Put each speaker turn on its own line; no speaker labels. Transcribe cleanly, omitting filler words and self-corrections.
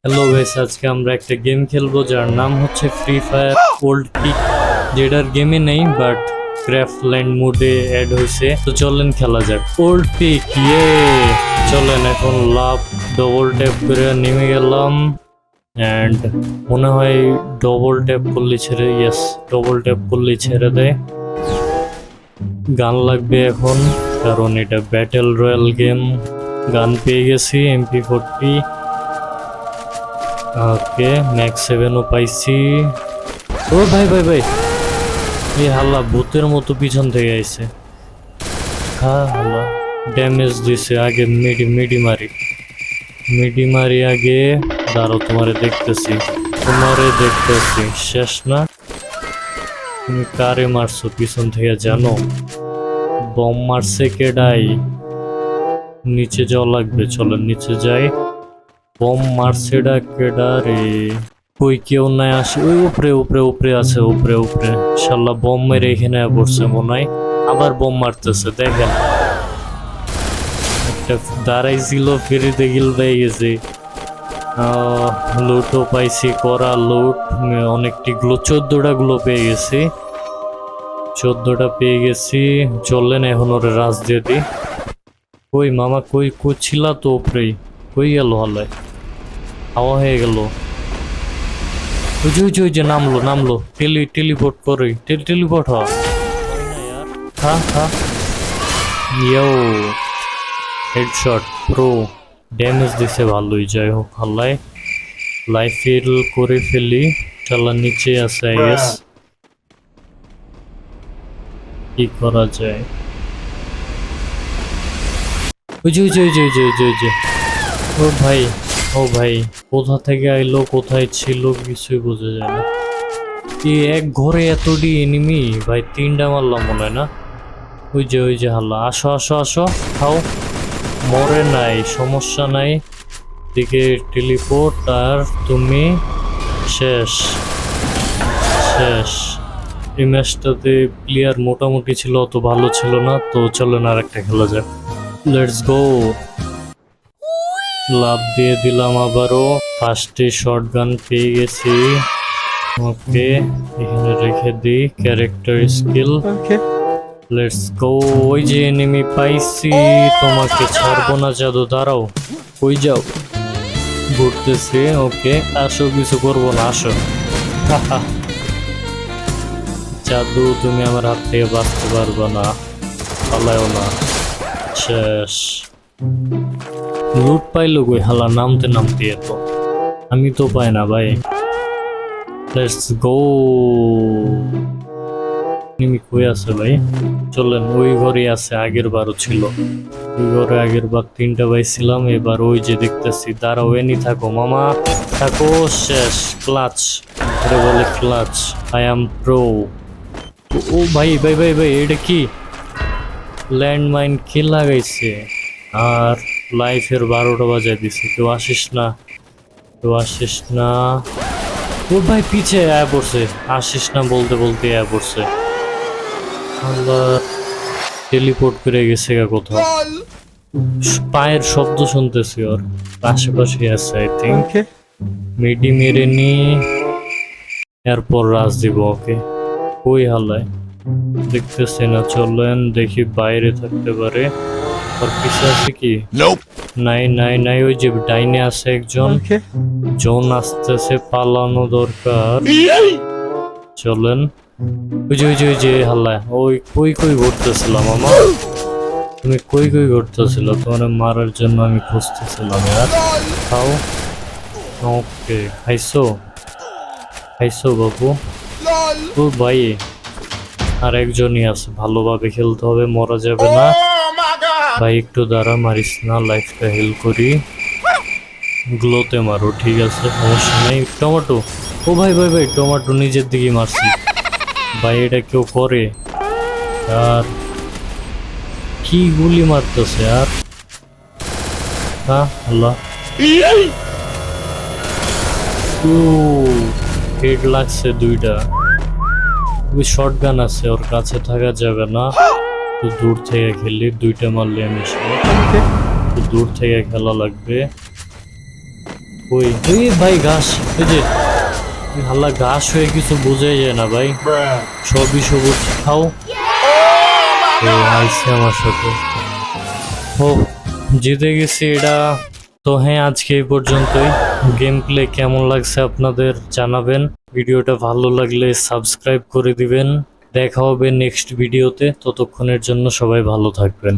Hello guys, আজকে আমরা একটা গেম খেলবো যার নাম হচ্ছে ফ্রি ফায়ার ওল্ড পিক, যেটার গেমে নেই বাট ক্রাফটল্যান্ড মোডে অ্যাড হয়েছে। তো চলেন খেলা যাক ওল্ড পিক। চলেন এখন লাভ ডবল ট্যাপ করে নেমে গেলাম অ্যান্ড মনে হয় ডবল ট্যাপ করলে ছেড়ে ডবল ট্যাপ করলে ছেড়ে দেয়। গান লাগবে এখন কারণ এটা ব্যাটেল রয়্যাল গেম। গান পেয়ে গেছি MP40। ওকে, ম্যাক্স 7ও পাইছি। ও ভাই ভাই ভাই, এই হাল্লা ভূতের মতো পিছন থেকে আইছে। হাল্লা ড্যামেজ দিছে। আগে মিডি মারি আগে। দাঁড়াও, তোমারে দেখতেছি। শেষ না? তুমি কারে মারছো পিছন থেকে জানো? বম মারছে কেডাই? নিচে যাওয়া লাগবে, চলো নিচে যাই। বম মারছে কেডা রে? কই কেউ নাই, আসে ওই উপরে আছে, উপরে শালা বম মেরে এখানে পড়ছে মনে হয়। আবার বম মারতেছে, দেখেন একটা দাঁড়াইছিল ফেরিতে গিল পেয়ে গেছে। লুটও পাইছি, করা লুট অনেকটিগুলো 14টা গুলো পেয়ে গেছি। 14টা পেয়ে গেছি। চললেন এখন ওরে রাজ দিয়ে দি। কই মামা, কই ছিলা তো উপরেই, কই গেল? হালায় হাওয়া হয়ে গেল। ওই যে নামলো টেলিপোর্ট করে। টেলিপোর্ট হয় না यार। হ্যাঁ ইয়ো হেডশট প্রো ড্যামেজ দিছে ভালোই। যাই হোক হাল্লায় লাইফ ফিল করে ফেলি। চালা নিচে আছে আই গেস। কি করা যায়? ওই যে ও ভাই কোথা থেকে আইলো, কোথায় ছিল কিছুই বোঝা যায় না। কি এক ঘরে এতটি এনিমি ভাই? 3টা মারলাম মনে হয় না? ওই যে হাল্লা, আসো খাও। মরে নাই, সমস্যা নাই। দিকে টেলিপোর্ট আর তুমি শেষ। এই ম্যাচটাতে প্লেয়ার মোটামুটি ছিল, অত ভালো ছিল না। তো চলো না, আর একটা খেলা যাক। Let's go. লাভ দিয়ে দিলাম আবারও। ফার্স্টে শটগান পেয়ে গেছি। ওকে, এখানে রেখে দিই ক্যারেক্টার স্কিল। Let's go. ওই যে এনিমি পাইছি, তোমাকে ছাড়বো না জাদু। দাঁড়াও, কই যাও? ঘুরতেছে। ওকে আসো, কিছু করবো না, আসো। জাদু, তুমি আমার হাত থেকে বাঁচতে পারবে না, পালায়ও না। শেষ। লুট পাইলো কই হালা? নামতে এত আমি তো পাই না ভাই। Let's go. এনিমি কই আছে ভাই? চলেন, ওই ঘরে আছে, আগের বারও ছিল ওই ঘরে। আগের বার 3টা পাইছিলাম, এবার ওই যে দেখতেছি। দাঁড়াও, এনি থাকো মামা, থাকো। শেষ। ক্লাচ বলে, ক্লাচ। I am pro. ও ভাই, এটা কি ল্যান্ডমাইন? কি লাগাইছে? আর লাইফের 12টা বাজায় দিছে। কেউ আসিস না। ও ভাই পিছে আয়া পড়ছে। আসিস না বলতে আয়া পড়ছে। আল্লাহ, টেলিপোর্ট করে গেছে কোথাও। পায়ের শব্দ শুনতেছি, ওর আশেপাশে আছে আই থিঙ্ক। মিডি মেরে নি, এরপর রাজ দিব। ওকে, কই হালায় দেখতেছি না। চলেন দেখি, বাইরে থাকতে পারে। আর পিছে আছে কি? নাই। ওই যে ডাইনে আছে একজন। জোন আসতেছে, পালানো দরকার। চলেন। ওই যে হাল্লা, ওই কই ঘুরতেছিলাম মামা? তুমি কই ঘুরতেছিল? তোমার মারার জন্য আমি খুঁজতেছিলাম। খাও। ওকে, খাইছো বাবু। ও ভাই, আর একজনই আছে। ভালোভাবে খেলতে হবে, মরা যাবে না ভাই। একটু দাঁড়া, মারিস না, লাইফটা হেল করি। গ্লোতে মারো, ঠিক আছে, সমস্যা নেই। টমেটো। ও ভাই টমেটো নিজের দিকে মারছি ভাই। এটা কেউ করে? আর কি গুলি মারতেছে আর? আল্লাহ, হেড লাগছে 2টা। ওই শটগান আছে, ওর কাছে থাকা যাবে না। তো দূর থেকে খেলি। 2টা মারলে আমি দূর থেকে খেলা লাগবে। ওই ওই ভাই ঘাস, এই যে হাল্লা ঘাস হয়ে কিছু বোঝাই যায় না ভাই, সবই সবুজ। খাও। ও আইসে আমার সাথে। ও জিতে গেছি এটা। তো হ্যাঁ, আজকে এই পর্যন্তই। গেম প্লে কেমন লাগছে আপনাদের জানাবেন। ভিডিওটা ভালো লাগলে সাবস্ক্রাইব করে দিবেন। দেখা হবে নেক্সট ভিডিওতে, ততক্ষণের জন্য সবাই ভালো থাকবেন।